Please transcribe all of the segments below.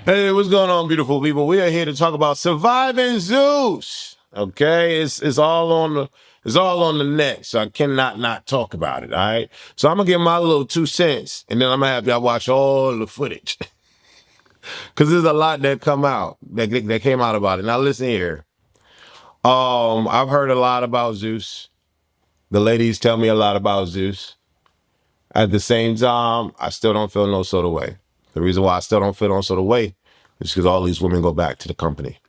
Hey, what's going on, beautiful people? We are here to talk about surviving Zeus. Okay, it's all on the net, so I cannot not talk about it. All right, so I'm gonna give my little 2 cents, and then I'm gonna have y'all watch all the footage because there's a lot that came out about it. Now listen here. I've heard a lot about Zeus. The ladies tell me a lot about Zeus. At the same time, I still don't feel no sort of way. The reason why I still don't feel no sort of way is because all these women go back to the company.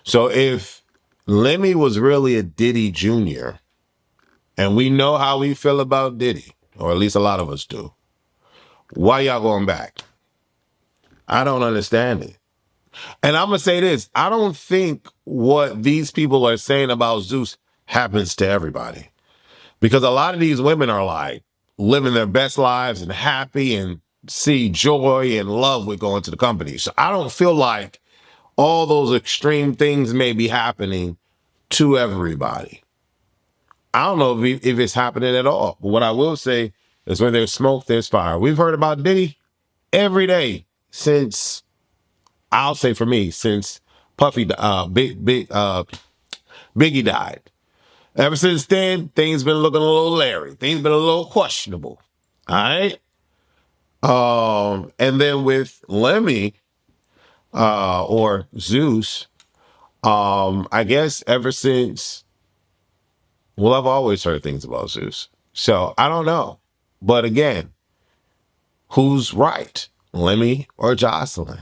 So if Lemmy was really a Diddy Jr., and we know how we feel about Diddy, or at least a lot of us do, why y'all going back? I don't understand it. And I'm going to say this. I don't think what these people are saying about Zeus happens to everybody. Because a lot of these women are like living their best lives and happy and see joy and love with going to the company. So I don't feel like all those extreme things may be happening to everybody. I don't know if it's happening at all. But what I will say is when there's smoke, there's fire. We've heard about Diddy every day since, I'll say for me, since Biggie died. Ever since then, things been looking a little leery. Things been a little questionable. All right. And then with Lemmy, or Zeus, I guess ever since, well, I've always heard things about Zeus. So I don't know. But again, who's right? Lemmy or Joseline?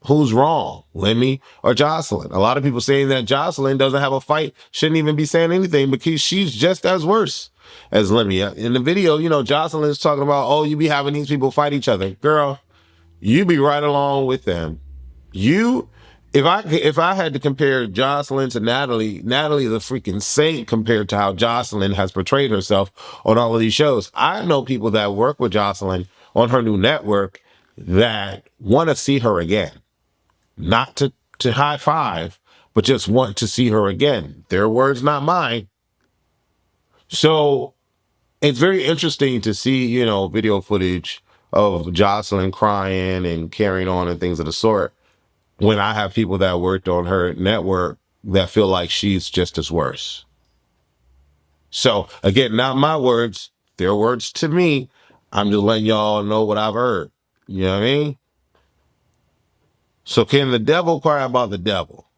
Who's wrong? Lemmy or Joseline? A lot of people saying that Joseline doesn't have a fight, shouldn't even be saying anything because she's just as worse as Lemmy. In the video, Joseline's talking about, oh, you be having these people fight each other. Girl, you be right along with them. If I had to compare Joseline to Natalie's a freaking saint compared to how Joseline has portrayed herself on all of these shows. I know people that work with Joseline on her new network that want to see her again. Not to high five, but just want to see her again. Their words, not mine. So it's very interesting to see, video footage of Joseline crying and carrying on and things of the sort when I have people that worked on her network that feel like she's just as worse. So again, not my words, their words to me. I'm just letting y'all know what I've heard. You know what I mean? So can the devil cry about the devil?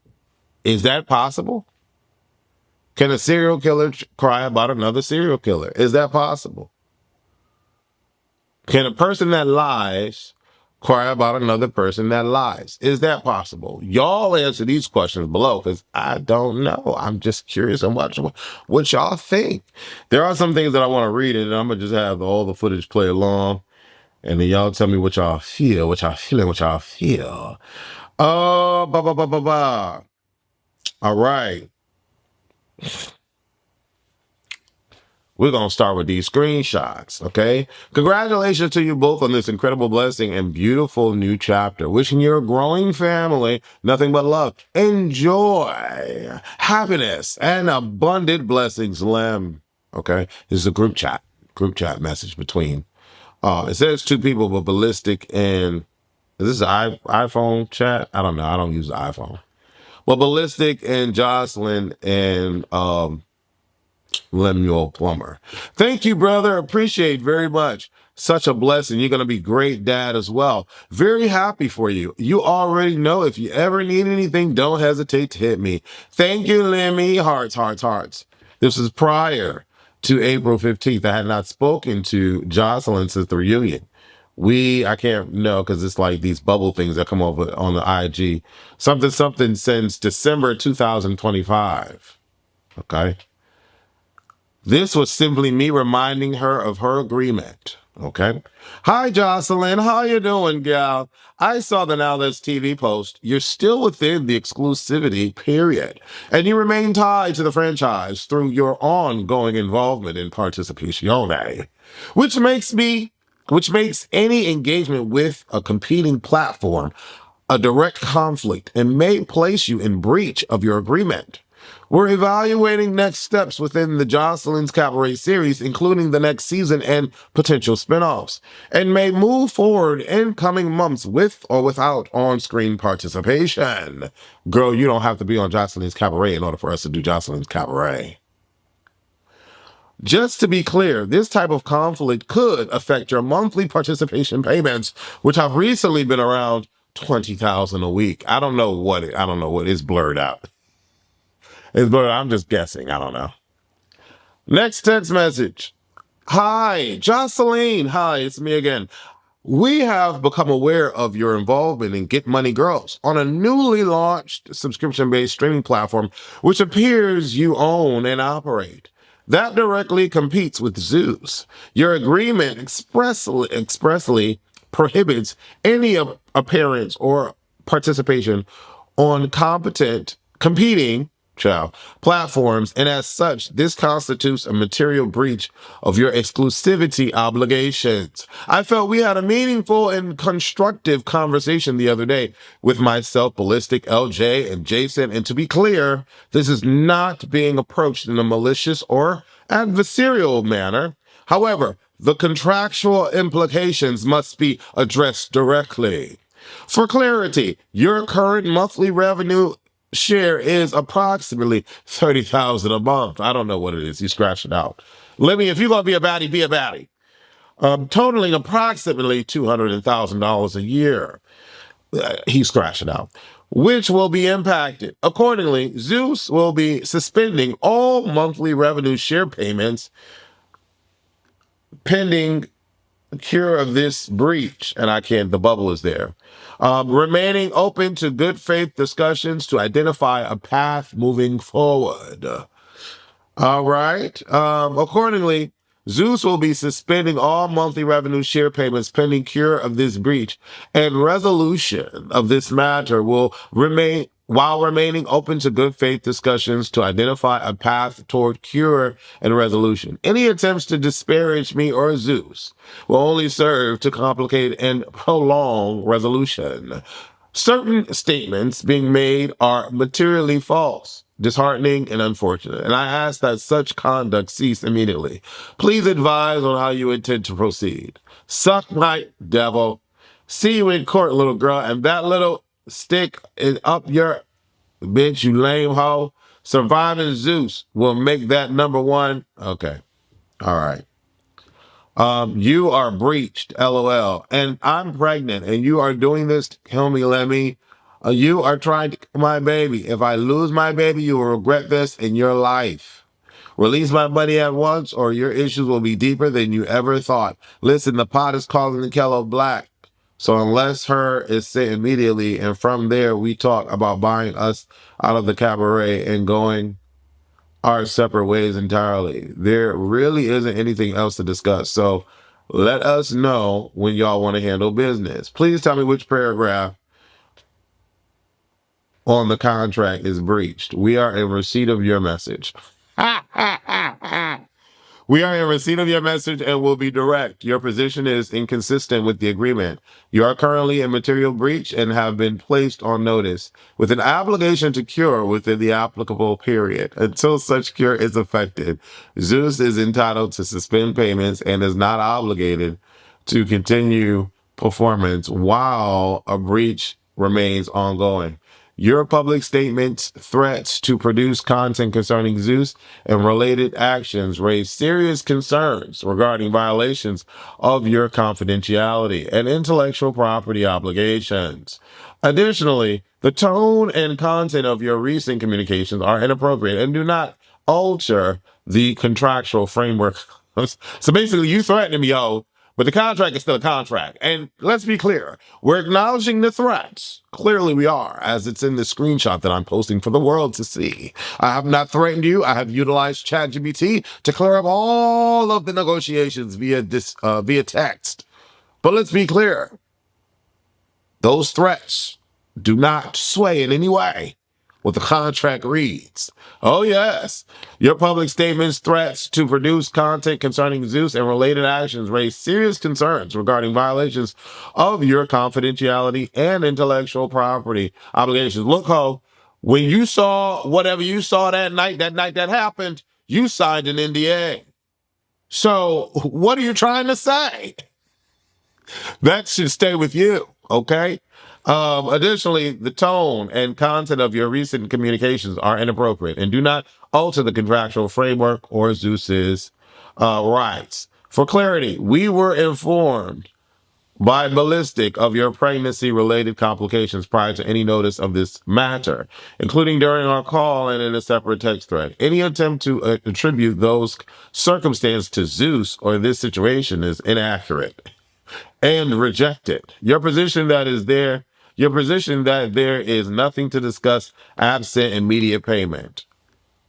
Is that possible? Can a serial killer cry about another serial killer? Is that possible? Can a person that lies cry about another person that lies? Is that possible? Y'all answer these questions below because I don't know. I'm just curious and what y'all think. There are some things that I want to read and I'm going to just have all the footage play along. And then y'all tell me what y'all feel, what y'all feeling, what y'all feel. Oh, ba ba ba ba ba. All right. We're going to start with these screenshots, okay? Congratulations to you both on this incredible blessing and beautiful new chapter. Wishing your growing family nothing but love, enjoy, happiness, and abundant blessings, Lem. Okay? This is a group chat message between. It says two people, but Ballistic and, is this an iPhone chat? I don't know. I don't use the iPhone. Well, Ballistic and Joseline and, Lemuel Plummer. Thank you, brother. Appreciate very much. Such a blessing. You're going to be great dad as well. Very happy for you. You already know if you ever need anything, don't hesitate to hit me. Thank you, Lemmy. Hearts, hearts, hearts. This is prior to April 15th. I had not spoken to Joseline since the reunion. I can't know because it's like these bubble things that come over on the IG. Something since December 2025. Okay. This was simply me reminding her of her agreement. Okay. Hi, Joseline. How you doing, gal? I saw the Now That's TV post. You're still within the exclusivity period, and you remain tied to the franchise through your ongoing involvement in Participazione, which makes any engagement with a competing platform a direct conflict and may place you in breach of your agreement. We're evaluating next steps within the Joseline's Cabaret series, including the next season and potential spinoffs, and may move forward in coming months with or without on-screen participation. Girl, you don't have to be on Joseline's Cabaret in order for us to do Joseline's Cabaret. Just to be clear, this type of conflict could affect your monthly participation payments, which have recently been around 20,000 a week. I don't know what it's blurred out. It's blurred. I'm just guessing. I don't know. Next text message. Hi, Joseline. Hi, it's me again. We have become aware of your involvement in Get Money Girls on a newly launched subscription-based streaming platform, which appears you own and operate. That directly competes with Zeus. Your agreement expressly prohibits any appearance or participation on competing platforms, and as such, this constitutes a material breach of your exclusivity obligations. I felt we had a meaningful and constructive conversation the other day with myself, Ballistic, LJ, and Jason, and to be clear, this is not being approached in a malicious or adversarial manner. However, the contractual implications must be addressed directly. For clarity, your current monthly revenue share is approximately 30,000 a month. I don't know what it is. You scratch it out. Lemmy, if you're going to be a baddie, be a baddie. Totaling approximately $200,000 a year. He scratched it out. Which will be impacted. Accordingly, Zeus will be suspending all monthly revenue share payments pending cure of this breach, and the bubble is there. Remaining open to good faith discussions to identify a path moving forward. All right. Accordingly, Zeus will be suspending all monthly revenue share payments pending cure of this breach, and resolution of this matter will remain while remaining open to good faith discussions to identify a path toward cure and resolution. Any attempts to disparage me or Zeus will only serve to complicate and prolong resolution. Certain statements being made are materially false, disheartening, and unfortunate, and I ask that such conduct cease immediately. Please advise on how you intend to proceed. Suck my devil. See you in court, little girl, and that little stick is up your bitch, you lame hoe. Surviving Zeus will make that number one. Okay. All right. You are breached, LOL. And I'm pregnant, and you are doing this to kill me, Lemmy. You are trying to kill my baby. If I lose my baby, you will regret this in your life. Release my money at once, or your issues will be deeper than you ever thought. Listen, the pot is calling the kettle black. So unless her is sent immediately, and from there we talk about buying us out of the cabaret and going our separate ways entirely. There really isn't anything else to discuss. So let us know when y'all want to handle business. Please tell me which paragraph on the contract is breached. We are in receipt of your message. We are in receipt of your message and will be direct. Your position is inconsistent with the agreement. You are currently in material breach and have been placed on notice with an obligation to cure within the applicable period. Until such cure is effected, Zeus is entitled to suspend payments and is not obligated to continue performance while a breach remains ongoing. Your public statements, threats to produce content concerning Zeus and related actions raise serious concerns regarding violations of your confidentiality and intellectual property obligations. Additionally, the tone and content of your recent communications are inappropriate and do not alter the contractual framework. So basically, you threatened me, yo, but the contract is still a contract. And let's be clear, we're acknowledging the threats. Clearly we are, as it's in the screenshot that I'm posting for the world to see. I have not threatened you. I have utilized ChatGPT to clear up all of the negotiations via text. But let's be clear, those threats do not sway in any way what the contract reads. Oh, yes. Your public statements, threats to produce content concerning Zeus and related actions raise serious concerns regarding violations of your confidentiality and intellectual property obligations. Look, ho, When you saw whatever you saw that night that happened, you signed an NDA. So what are you trying to say? That should stay with you, okay? Additionally, the tone and content of your recent communications are inappropriate and do not alter the contractual framework or Zeus's rights. For clarity, we were informed by ballistic of your pregnancy-related complications prior to any notice of this matter, including during our call and in a separate text thread. Any attempt to attribute those circumstances to Zeus or this situation is inaccurate and rejected. Your position that there is nothing to discuss absent immediate payment.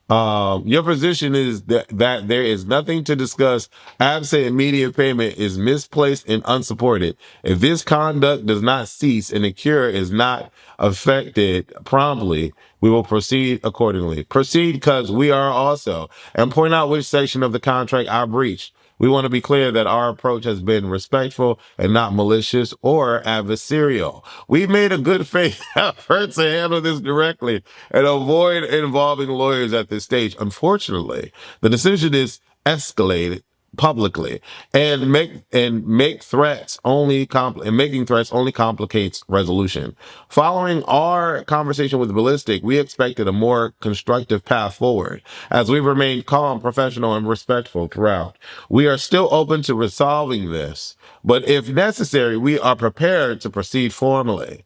Your position is that there is nothing to discuss absent immediate payment is misplaced and unsupported. If this conduct does not cease and the cure is not affected promptly, we will proceed accordingly. Proceed because we are also, and point out which section of the contract I breached. We want to be clear that our approach has been respectful and not malicious or adversarial. We've made a good faith effort to handle this directly and avoid involving lawyers at this stage. Unfortunately, the decision is escalated publicly and make threats only and making threats only complicates resolution. Following our conversation with Ballistic, we expected a more constructive path forward as we remained calm, professional, and respectful throughout. We are still open to resolving this, but if necessary, we are prepared to proceed formally.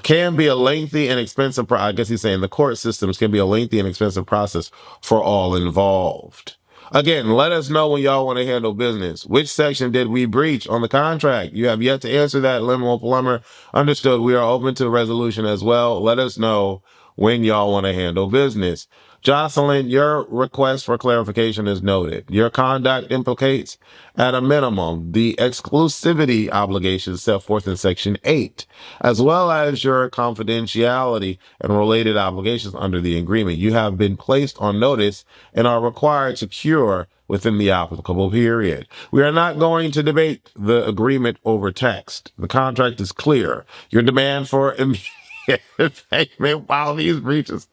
Can be a lengthy and expensive I guess he's saying the court systems can be a lengthy and expensive process for all involved. Again, let us know when y'all want to handle business. Which section did we breach on the contract? You have yet to answer that, Lemuel Plummer. Understood. We are open to resolution as well. Let us know when y'all want to handle business. Joseline, your request for clarification is noted. Your conduct implicates, at a minimum, the exclusivity obligations set forth in Section 8, as well as your confidentiality and related obligations under the agreement. You have been placed on notice and are required to cure within the applicable period. We are not going to debate the agreement over text. The contract is clear. Your demand for immediate payment while these breaches.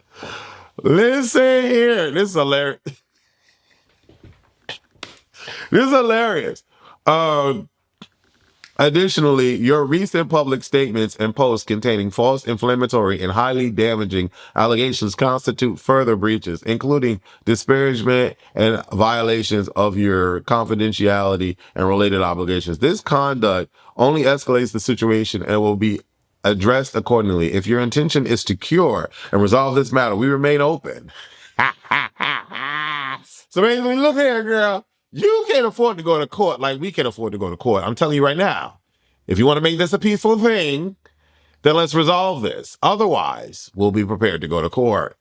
Listen here. This is hilarious. This is hilarious. Additionally, your recent public statements and posts containing false, inflammatory, and highly damaging allegations constitute further breaches, including disparagement and violations of your confidentiality and related obligations. This conduct only escalates the situation and will be addressed accordingly. If your intention is to cure and resolve this matter, we remain open. So basically, look here, girl. You can't afford to go to court like we can afford to go to court. I'm telling you right now. If you want to make this a peaceful thing, then let's resolve this. Otherwise, we'll be prepared to go to court.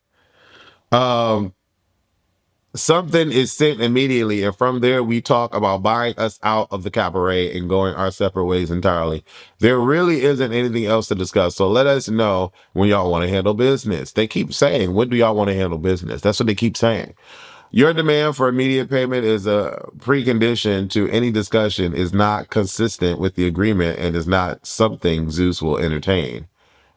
Something is sent immediately, and from there we talk about buying us out of the cabaret and going our separate ways entirely. There really isn't anything else to discuss, so let us know when y'all want to handle business. They keep saying, when do y'all want to handle business? That's what they keep saying. Your demand for immediate payment is a precondition to any discussion, is not consistent with the agreement, and is not something Zeus will entertain.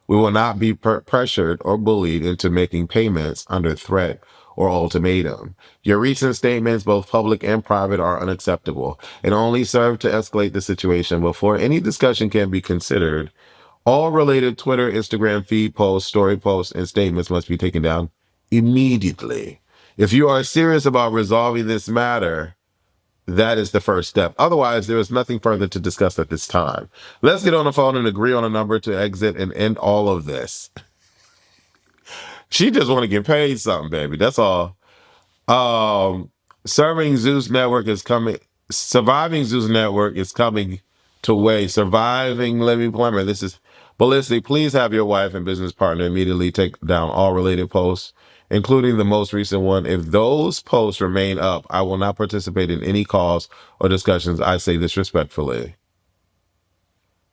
We will not be pressured or bullied into making payments under threat or ultimatum. Your recent statements, both public and private, are unacceptable and only serve to escalate the situation. Before any discussion can be considered, all related Twitter, Instagram feed posts, story posts, and statements must be taken down immediately. If you are serious about resolving this matter, that is the first step. Otherwise, there is nothing further to discuss at this time. Let's get on the phone and agree on a number to exit and end all of this. She just want to get paid something, baby. That's all. Serving Zeus Network is coming. Surviving Zeus Network is coming to way. Surviving Lemuel Plummer. This is Ballistic. Please have your wife and business partner immediately take down all related posts, including the most recent one. If those posts remain up, I will not participate in any calls or discussions. I say this respectfully.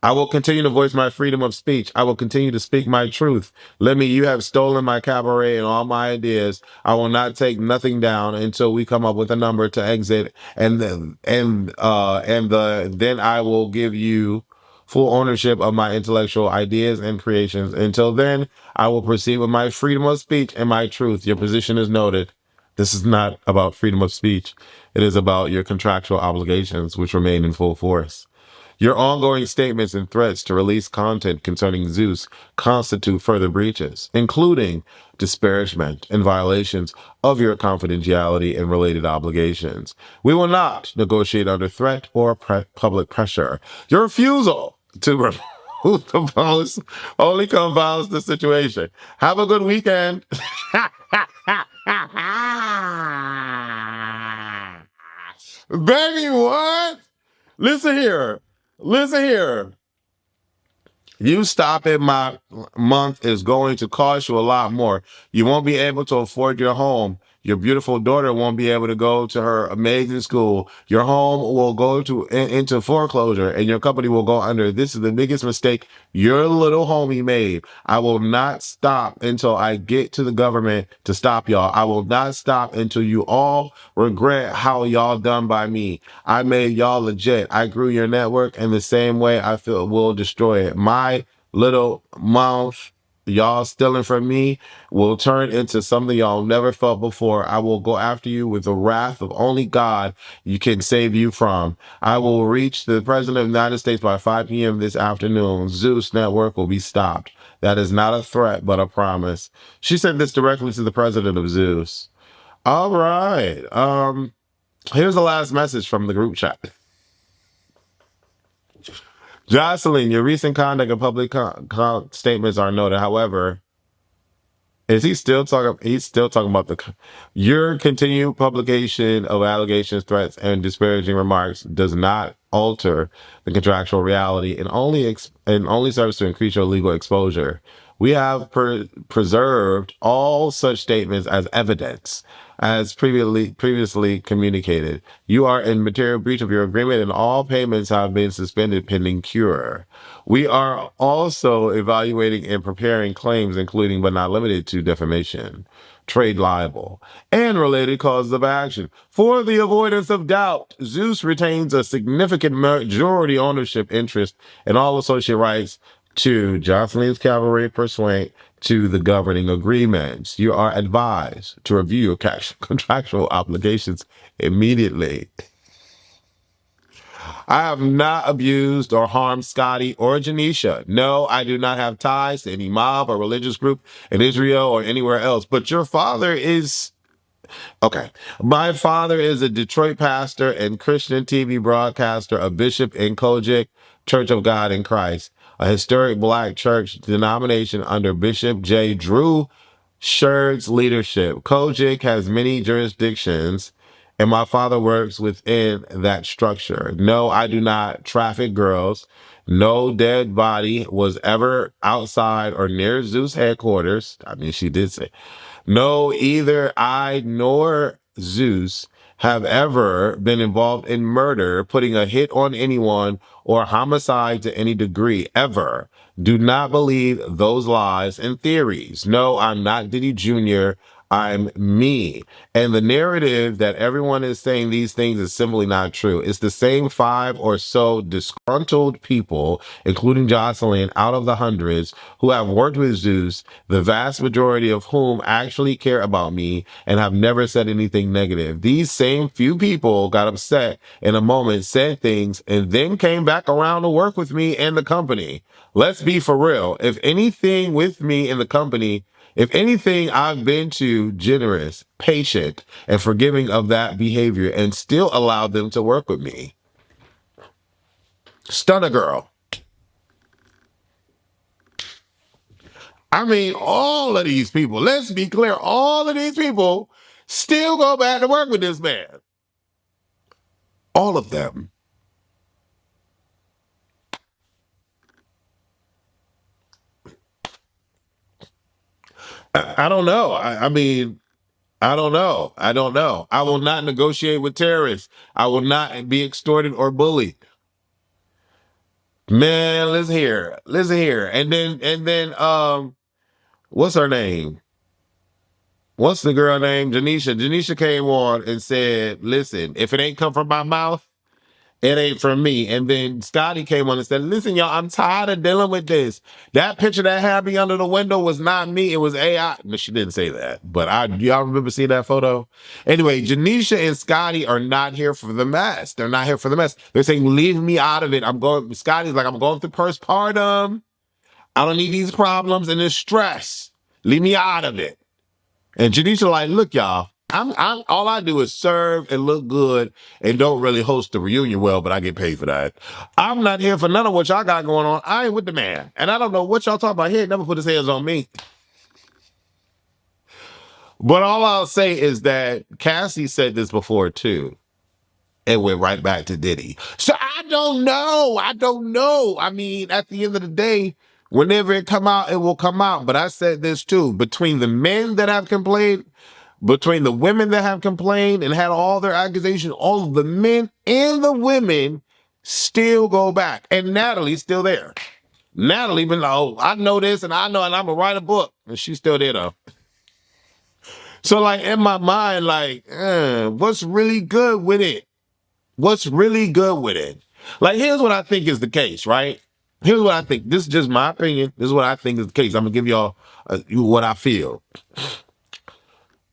I will continue to voice my freedom of speech. I will continue to speak my truth. You have stolen my cabaret and all my ideas. I will not take nothing down until we come up with a number to exit, and then I will give you full ownership of my intellectual ideas and creations. Until then, I will proceed with my freedom of speech and my truth. Your position is noted. This is not about freedom of speech. It is about your contractual obligations, which remain in full force. Your ongoing statements and threats to release content concerning Zeus constitute further breaches, including disparagement and violations of your confidentiality and related obligations. We will not negotiate under threat or public pressure. Your refusal to remove the post only confounds the situation. Have a good weekend. Baby, what? Listen here. Listen here. You stopping my month is going to cost you a lot more. You won't be able to afford your home. Your beautiful daughter won't be able to go to her amazing school. Your home will go into foreclosure and your company will go under. This is the biggest mistake your little homie made. I will not stop until I get to the government to stop y'all. I will not stop until you all regret how y'all done by me. I made y'all legit. I grew your network in the same way I feel will destroy it. My little mouth, y'all stealing from me, will turn into something y'all never felt before. I will go after you with the wrath of only God you can save you from. I will reach the President of the United States by 5 p.m. this afternoon. Zeus Network will be stopped. That is not a threat, but a promise. She sent this directly to the President of Zeus. All right. Here's the last message from the group chat. Joseline, your recent conduct and public statements are noted. However, is he still talking? He's still talking about your continued publication of allegations, threats, and disparaging remarks does not alter the contractual reality and only serves to increase your legal exposure. We have preserved all such statements as evidence, as previously communicated. You are in material breach of your agreement, and all payments have been suspended pending cure. We are also evaluating and preparing claims, including but not limited to defamation, trade libel, and related causes of action. For the avoidance of doubt, Zeus retains a significant majority ownership interest in all associate rights to Joseline's Cabaret pursuant to the governing agreements. You are advised to review your contractual obligations immediately. I have not abused or harmed Scotty or Janisha. No, I do not have ties to any mob or religious group in Israel or anywhere else. But your father is... Okay. My father is a Detroit pastor and Christian TV broadcaster, a bishop in Kojic Church of God in Christ, a historic black church denomination under Bishop J. Drew Sherd's leadership. Kojic has many jurisdictions, and my father works within that structure. No, I do not traffic girls. No dead body was ever outside or near Zeus headquarters. I mean, she did say. No, either I nor Zeus have ever been involved in murder, putting a hit on anyone, or homicide to any degree, ever. Do not believe those lies and theories. No, I'm not Diddy Jr. I'm me. And the narrative that everyone is saying these things is simply not true. It's the same 5 or so disgruntled people, including Joseline, out of the hundreds, who have worked with Zeus, the vast majority of whom actually care about me and have never said anything negative. These same few people got upset in a moment, said things, and then came back around to work with me and the company. Let's be for real. If anything with me in the company, if anything, I've been too generous, patient, and forgiving of that behavior and still allowed them to work with me. Stunner girl. I mean, all of these people, let's be clear, all of these people still go back to work with this man. All of them. I don't know. I mean, I don't know. I don't know. I will not negotiate with terrorists. I will not be extorted or bullied. Man, listen here. Listen here. And then, what's her name? What's the girl name? Janisha. Janisha came on and said, listen, if it ain't come from my mouth, It ain't for me. And then Scotty came on and said, listen, y'all, I'm tired of dealing with this. That picture that had me under the window was not me. It was AI. No, she didn't say that. But y'all remember seeing that photo? Anyway, Janisha and Scotty are not here for the mess. They're not here for the mess. They're saying, leave me out of it. Scotty's like, I'm going through postpartum. I don't need these problems and this stress. Leave me out of it. And Janisha like, look, y'all, I'm all I do is serve and look good and don't really host the reunion well, but I get paid for that. I'm not here for none of what y'all got going on. I ain't with the man. And I don't know what y'all talking about. He ain't never put his hands on me. But all I'll say is that Cassie said this before too. And went right back to Diddy. So I don't know. I mean, at the end of the day, whenever it come out, it will come out. But I said this too. Between the men that have complained, between the women that have complained and had all their accusations, all of the men and the women still go back. And Natalie's still there. Natalie been like, oh, I know this and I know, and I'm gonna write a book. And she's still there though. So like in my mind, like, what's really good with it? What's really good with it? Like, here's what I think is the case, right? Here's what I think. This is just my opinion. This is what I think is the case. I'm gonna give y'all what I feel.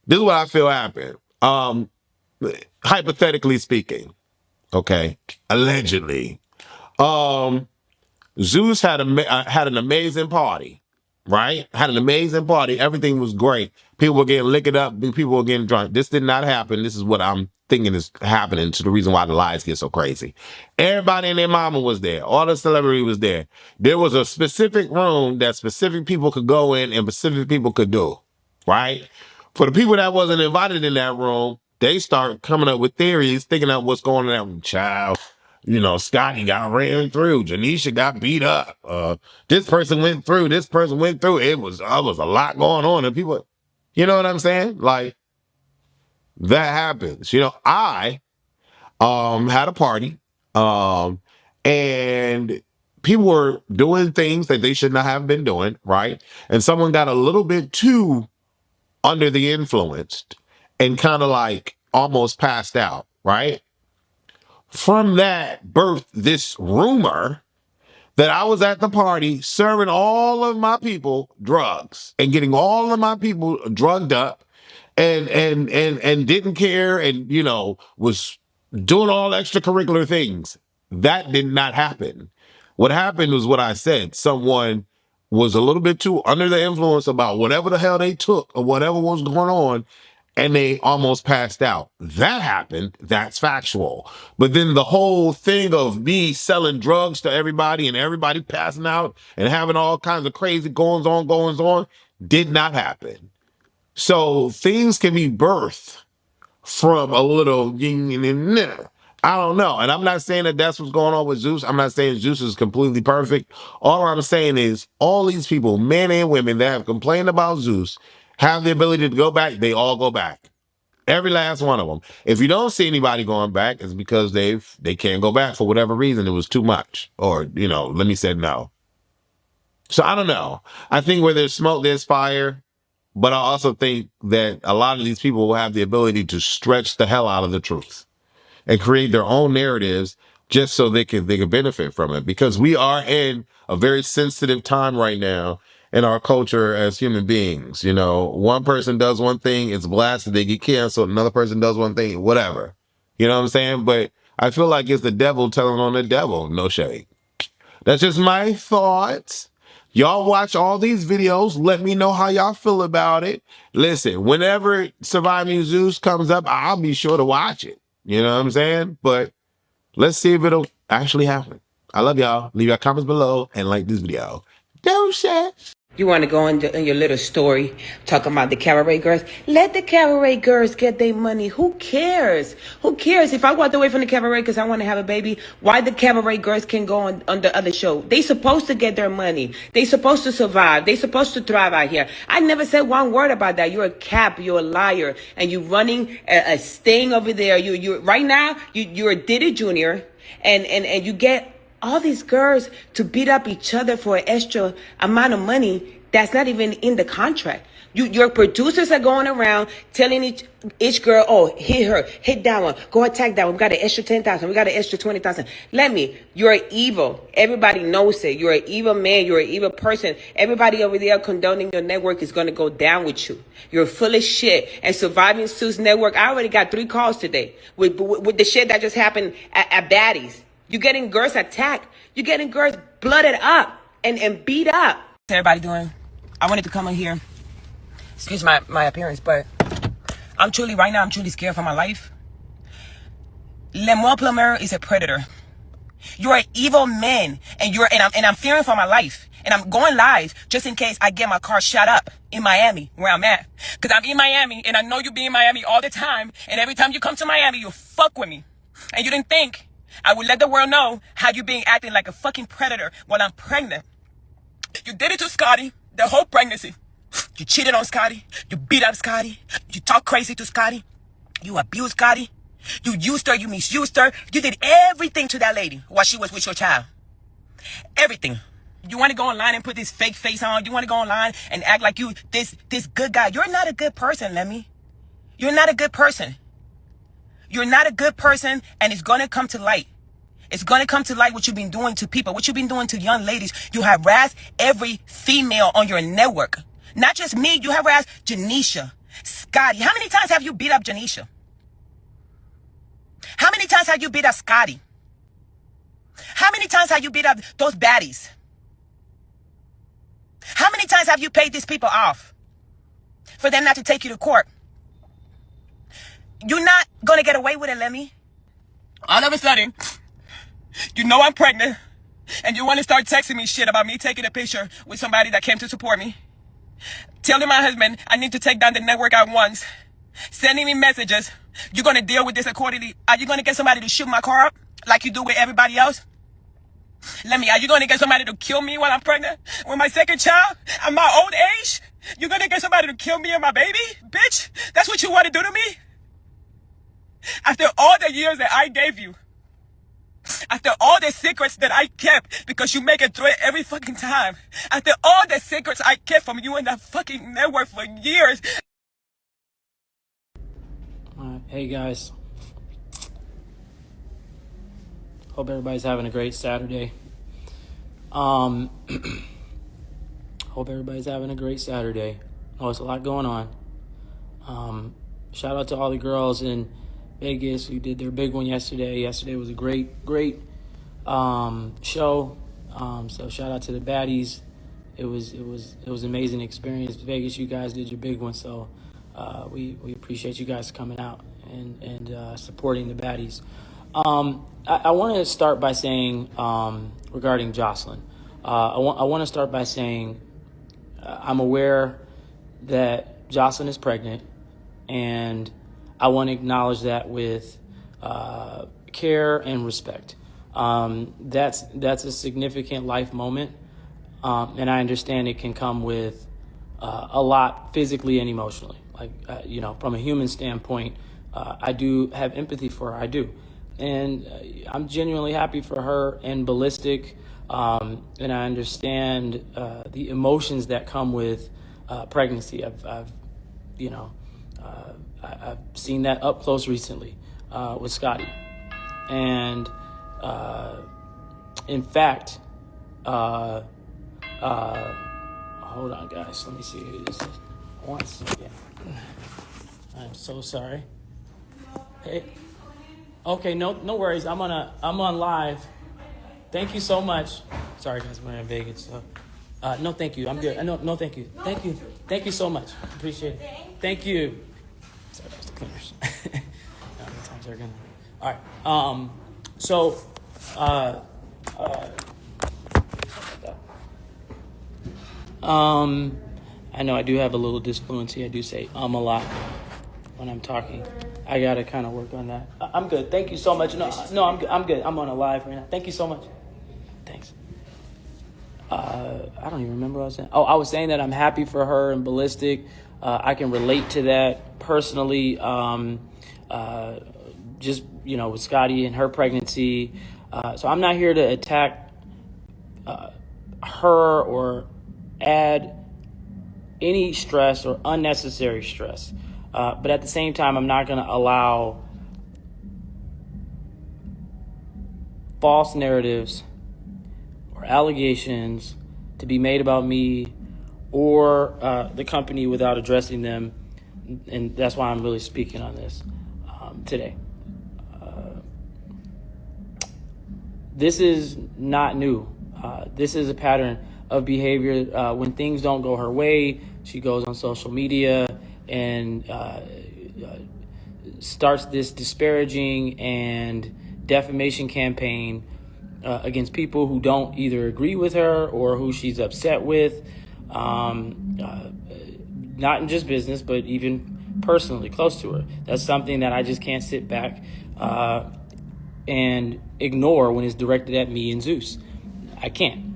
This is what I feel happened. Hypothetically speaking, okay, allegedly, Zeus had an amazing party, right? Had an amazing party. Everything was great. People were getting liquored up. People were getting drunk. This did not happen. This is what I'm thinking is happening to the reason why the lies get so crazy. Everybody and their mama was there. All the celebrity was there. There was a specific room that specific people could go in and specific people could do, right? For the people that wasn't invited in that room, they start coming up with theories, thinking out what's going on. Child, you know, Scotty got ran through. Janisha got beat up. This person went through. This person went through. It was a lot going on, and people, you know what I'm saying? Like that happens. You know, I had a party, and people were doing things that they should not have been doing, right? And someone got a little bit too under the influence and kind of like almost passed out, right? From that birthed this rumor that I was at the party serving all of my people drugs and getting all of my people drugged up and didn't care and, you know, was doing all extracurricular things. That did not happen. What happened was what I said. Someone was a little bit too under the influence about whatever the hell they took or whatever was going on, and they almost passed out. That happened. That's factual. But then the whole thing of me selling drugs to everybody and everybody passing out and having all kinds of crazy goings on did not happen. So things can be birthed from a little yin and yang. I don't know. And I'm not saying that that's what's going on with Zeus. I'm not saying Zeus is completely perfect. All I'm saying is all these people, men and women that have complained about Zeus, have the ability to go back. They all go back. Every last one of them. If you don't see anybody going back, it's because they can't go back for whatever reason. It was too much. Or, you know, let me say no. So I don't know. I think where there's smoke, there's fire. But I also think that a lot of these people will have the ability to stretch the hell out of the truth and create their own narratives just so they can benefit from it. Because we are in a very sensitive time right now in our culture as human beings. You know, one person does one thing, it's blasted, they get canceled. Another person does one thing, whatever. You know what I'm saying? But I feel like it's the devil telling on the devil. No shade. That's just my thoughts. Y'all watch all these videos. Let me know how y'all feel about it. Listen, whenever Surviving Zeus comes up, I'll be sure to watch it. You know what I'm saying? But let's see if it'll actually happen. I love y'all. Leave your comments below and like this video. Don't share. You want to go in your little story talking about the Cabaret girls? Let the Cabaret girls get their money. Who cares? Who cares? If I walked away from the Cabaret because I want to have a baby, why the Cabaret girls can go on the other show? They supposed to get their money. They supposed to survive. They supposed to thrive out here. I never said one word about that. You're a cap. You're a liar. And you running a sting over there. You right now, you're a Diddy Jr. And you get all these girls to beat up each other for an extra amount of money that's not even in the contract. Your producers are going around telling each girl, oh, hit her, hit that one, go attack that one. We got an extra 10,000. We got an extra 20,000. You're evil. Everybody knows it. You're an evil man. You're an evil person. Everybody over there condoning your network is going to go down with you. You're full of shit. And Surviving Zeus Network, I already got 3 calls today with the shit that just happened at Baddies. You're getting girls attacked. You're getting girls blooded up and beat up. What's everybody doing? I wanted to come in here. Excuse my appearance, but I'm truly scared for my life. Lemuel Plummer is a predator. You're an evil man, and I'm fearing for my life. And I'm going live just in case I get my car shot up in Miami, where I'm at. Because I'm in Miami, and I know you be in Miami all the time. And every time you come to Miami, you fuck with me. And you didn't think I would let the world know how you being acting like a fucking predator while I'm pregnant. You did it to Scotty, the whole pregnancy. You cheated on Scotty. You beat up Scotty. You talk crazy to Scotty. You abused Scotty. You used her. You misused her. You did everything to that lady while she was with your child. Everything. You want to go online and put this fake face on. You want to go online and act like you this good guy. You're not a good person, Lemmy. You're not a good person. You're not a good person, and it's going to come to light. It's going to come to light what you've been doing to people, what you've been doing to young ladies. You harass every female on your network. Not just me, you harass Janisha, Scotty. How many times have you beat up Janisha? How many times have you beat up Scotty? How many times have you beat up those baddies? How many times have you paid these people off for them not to take you to court? You're not going to get away with it, Lemmy. All of a sudden, you know I'm pregnant, and you want to start texting me shit about me taking a picture with somebody that came to support me. Telling my husband I need to take down the network at once. Sending me messages. You're going to deal with this accordingly. Are you going to get somebody to shoot my car up like you do with everybody else? Lemmy, are you going to get somebody to kill me while I'm pregnant? With my second child? At my old age? You're going to get somebody to kill me and my baby? Bitch, that's what you want to do to me? After all the years that I gave you. After all the secrets that I kept, because you make it through it every fucking time. After all the secrets I kept from you and that fucking network for years. Hey guys. Hope everybody's having a great Saturday. Hope everybody's having a great Saturday. Oh, it's a lot going on. Shout out to all the girls in Vegas who did their big one yesterday. Yesterday was a great show. So shout out to the baddies. It was an amazing experience. Vegas, you guys did your big one. So we appreciate you guys coming out and supporting the baddies. I want to start by saying regarding Joseline. I want to start by saying I'm aware that Joseline is pregnant, and I want to acknowledge that with care and respect. That's a significant life moment, and I understand it can come with a lot physically and emotionally. Like from a human standpoint, I do have empathy for her. I do, and I'm genuinely happy for her and Ballistic, and I understand the emotions that come with pregnancy. I've seen that up close recently with Scotty. And in fact, hold on, guys. Let me see who this is. One second. I'm so sorry. Hey. Okay, no worries. I'm on live. Thank you so much. Sorry, guys, we're in Vegas. So, no, thank you. I'm good. No, thank you. Thank you so much. Appreciate it. Thank you. Sorry, that's the cleaners. How many times they're gonna? All right. So, I know I do have a little disfluency. I do say a lot when I'm talking. I gotta kind of work on that. I'm good. Thank you so much. No, I'm good. I'm on a live right now. Thank you so much. Thanks. I don't even remember what I was saying. Oh, I was saying that I'm happy for her and Ballistic. I can relate to that personally. Just with Scotty and her pregnancy, So I'm not here to attack her or add any stress or unnecessary stress. But at the same time, I'm not going to allow false narratives or allegations to be made about me or the company without addressing them. And that's why I'm really speaking on this today. This is not new. This is a pattern of behavior. When things don't go her way, she goes on social media and starts this disparaging and defamation campaign against people who don't either agree with her or who she's upset with, not in just business, but even personally close to her. That's something that I just can't sit back and ignore when it's directed at me and Zeus. I can't.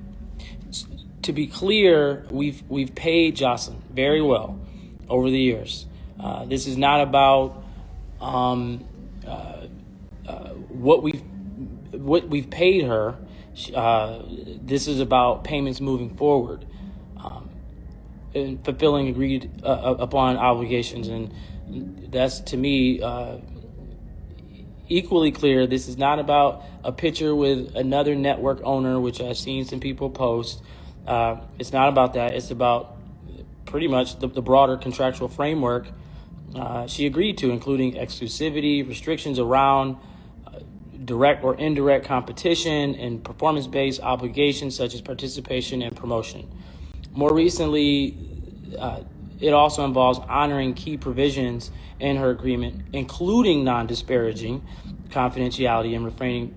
To be clear, we've paid Joseline very well over the years. This is not about what we've paid her. This is about payments moving forward and fulfilling agreed upon obligations, and that's to me equally clear. This is not about a picture with another network owner, which I've seen some people post. It's not about that. It's about pretty much the broader contractual framework she agreed to, including exclusivity, restrictions around direct or indirect competition, and performance-based obligations such as participation and promotion. More recently, it also involves honoring key provisions in her agreement, including non-disparaging, confidentiality, and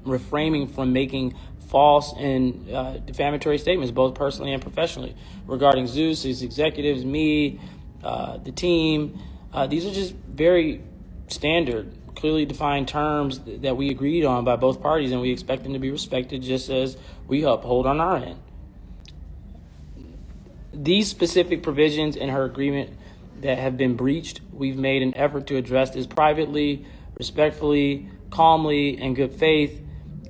refraining from making false and defamatory statements, both personally and professionally, regarding Zeus, his executives, me, the team. These are just very standard, clearly defined terms that we agreed on by both parties, and we expect them to be respected just as we uphold on our end. These specific provisions in her agreement that have been breached, we've made an effort to address this privately, respectfully, calmly, in good faith,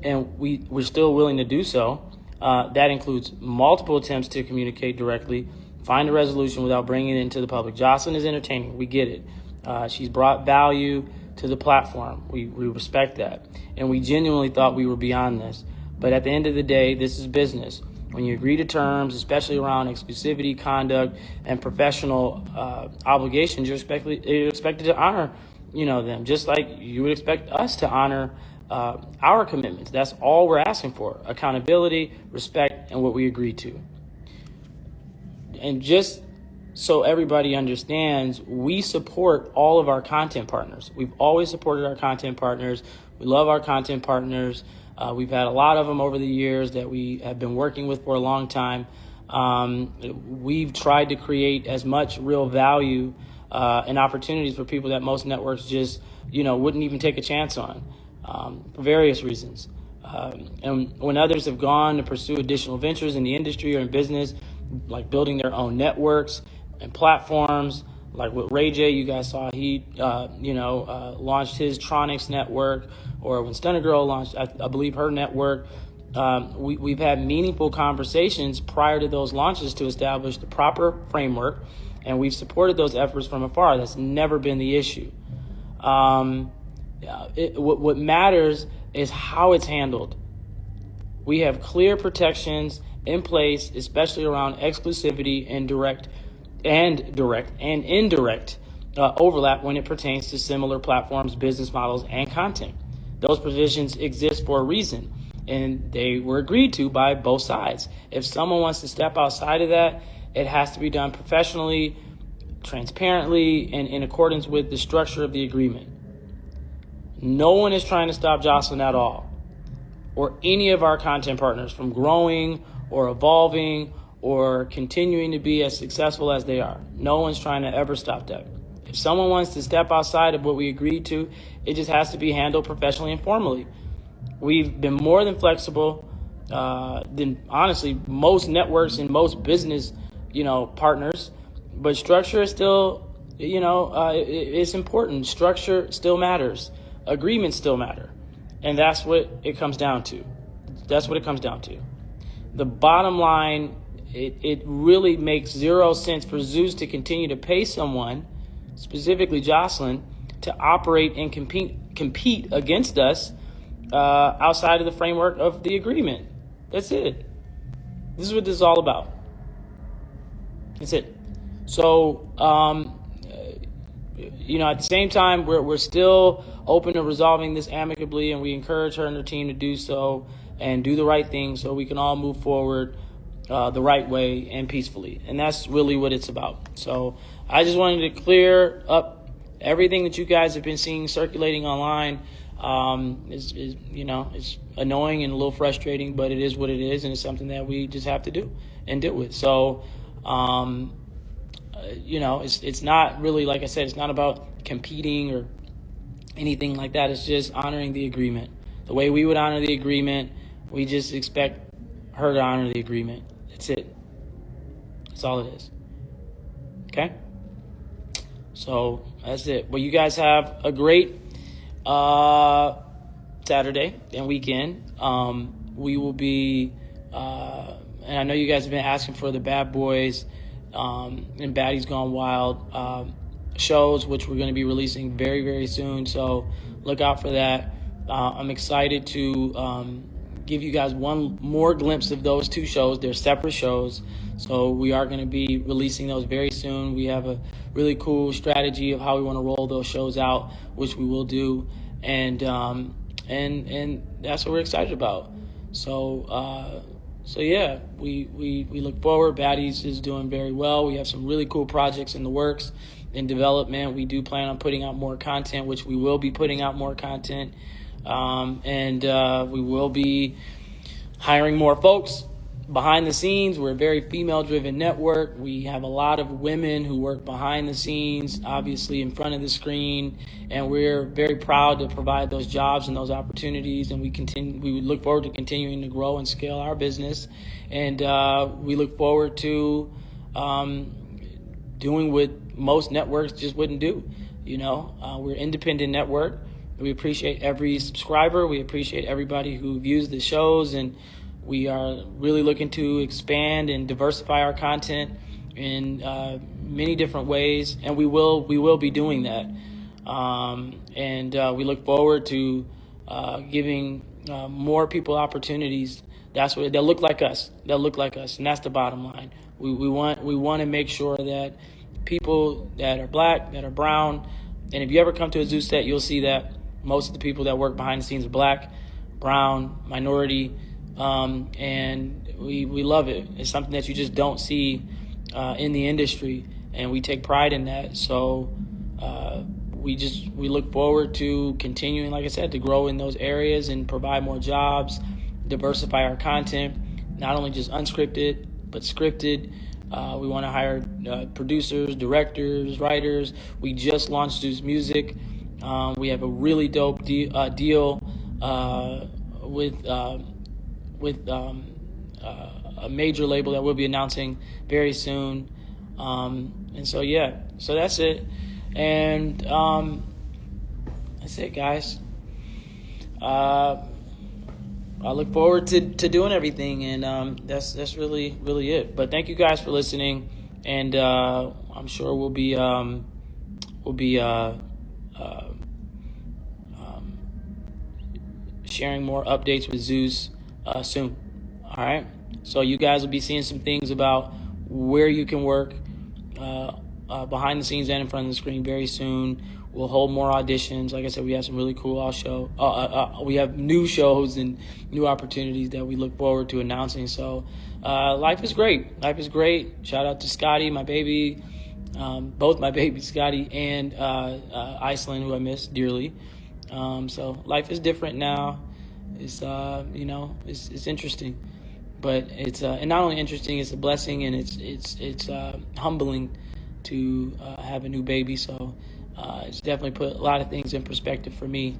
and we're still willing to do so. That includes multiple attempts to communicate directly, find a resolution without bringing it into the public. Joseline is entertaining. We get it. She's brought value to the platform. We respect that. And we genuinely thought we were beyond this. But at the end of the day, this is business. When you agree to terms, especially around exclusivity, conduct, and professional obligations, you're expected to honor, them, just like you would expect us to honor our commitments. That's all we're asking for: accountability, respect, and what we agreed to. And just so everybody understands, we support all of our content partners. We've always supported our content partners. We love our content partners. We've had a lot of them over the years that we have been working with for a long time. We've tried to create as much real value and opportunities for people that most networks just, wouldn't even take a chance on for various reasons. And when others have gone to pursue additional ventures in the industry or in business, like building their own networks and platforms, like with Ray J, you guys saw he, launched his Tronics network, or when Stunner Girl launched, I believe, her network. We've had meaningful conversations prior to those launches to establish the proper framework, and we've supported those efforts from afar. That's never been the issue. What matters is how it's handled. We have clear protections in place, especially around exclusivity and direct and indirect overlap when it pertains to similar platforms, business models, and content. Those provisions exist for a reason, and they were agreed to by both sides. If someone wants to step outside of that, it has to be done professionally, transparently, and in accordance with the structure of the agreement. No one is trying to stop Joseline at all, or any of our content partners from growing or evolving or continuing to be as successful as they are. No one's trying to ever stop that. If someone wants to step outside of what we agreed to, it just has to be handled professionally and formally. We've been more than flexible than, honestly, most networks and most business, partners. But structure is still, it's important. Structure still matters. Agreements still matter. And that's what it comes down to. That's what it comes down to. The bottom line, it really makes zero sense for Zeus to continue to pay someone, specifically Joseline, to operate and compete against us outside of the framework of the agreement. That's it. This is what this is all about. That's it. So, at the same time, we're still open to resolving this amicably, and we encourage her and her team to do so and do the right thing so we can all move forward the right way and peacefully. And that's really what it's about. So I just wanted to clear up everything that you guys have been seeing circulating online. It's annoying and a little frustrating, but it is what it is, and it's something that we just have to do and deal with. So, it's not really, like I said, it's not about competing or anything like that. It's just honoring the agreement. The way we would honor the agreement, we just expect her to honor the agreement. That's it. That's all it is. Okay? So that's it. Well, you guys have a great Saturday and weekend. We will be, and I know you guys have been asking for the Bad Boys and Baddies Gone Wild shows, which we're going to be releasing very, very soon. So look out for that. I'm excited to give you guys one more glimpse of those two shows. They're separate shows. So we are going to be releasing those very soon. We have a really cool strategy of how we want to roll those shows out, which we will do. And that's what we're excited about. So yeah, we look forward. Baddies is doing very well. We have some really cool projects in the works, in development. We do plan on putting out more content, which we will be putting out more content. And we will be hiring more folks behind the scenes. We're a very female-driven network. We have a lot of women who work behind the scenes, obviously in front of the screen, and we're very proud to provide those jobs and those opportunities. And we look forward to continuing to grow and scale our business. And we look forward to doing what most networks just wouldn't do. We're an independent network. We appreciate every subscriber. We appreciate everybody who views the shows, and we are really looking to expand and diversify our content in many different ways, and we will be doing that. We look forward to giving more people opportunities. That's what they'll look like us. And that's the bottom line. We want to make sure that people that are black, that are brown, and if you ever come to a Zeus set, you'll see that most of the people that work behind the scenes are black, brown, minority, and we love it. It's something that you just don't see in the industry, and we take pride in that. So we look forward to continuing, like I said, to grow in those areas and provide more jobs, diversify our content, not only just unscripted, but scripted. We want to hire producers, directors, writers. We just launched Zeus Music. We have a really dope deal with a major label that we'll be announcing very soon. So that's it. And that's it, guys. I look forward to doing everything, and that's really, really it. But thank you guys for listening, and I'm sure we'll be sharing more updates with Zeus soon. All right. So you guys will be seeing some things about where you can work behind the scenes and in front of the screen very soon. We'll hold more auditions. Like I said, we have some really cool we have new shows and new opportunities that we look forward to announcing. So life is great. Life is great. Shout out to Scotty, my baby, both my babies, Scotty and Iceland, who I miss dearly. So life is different now. It's it's interesting, but it's and not only interesting, it's a blessing, and it's humbling to have a new baby. So it's definitely put a lot of things in perspective for me.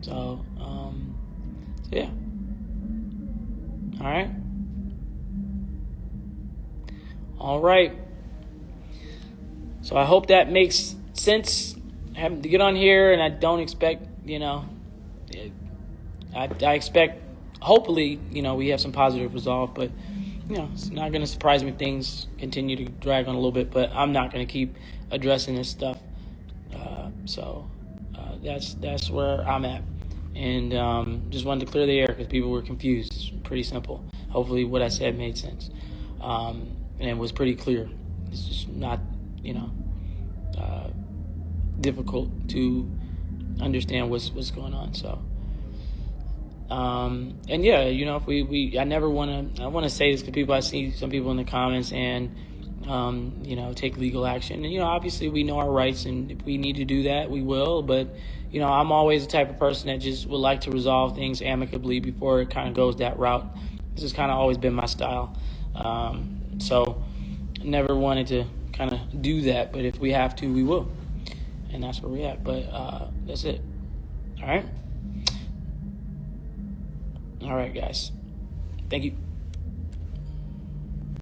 So yeah. All right. So I hope that makes sense. Having to get on here, and I don't expect, I expect hopefully, we have some positive resolve, but, it's not going to surprise me if things continue to drag on a little bit, but I'm not going to keep addressing this stuff. That's where I'm at. And just wanted to clear the air because people were confused. It's pretty simple. Hopefully what I said made sense. And it was pretty clear. It's just not, difficult to understand what's going on. So, and yeah, if I never want to say this to people. I see some people in the comments and, take legal action. And, obviously we know our rights, and if we need to do that, we will. But, I'm always the type of person that just would like to resolve things amicably before it kind of goes that route. This has kind of always been my style. So never wanted to kind of do that, but if we have to, we will. And that's where we're at. But that's it. All right. All right, guys. Thank you.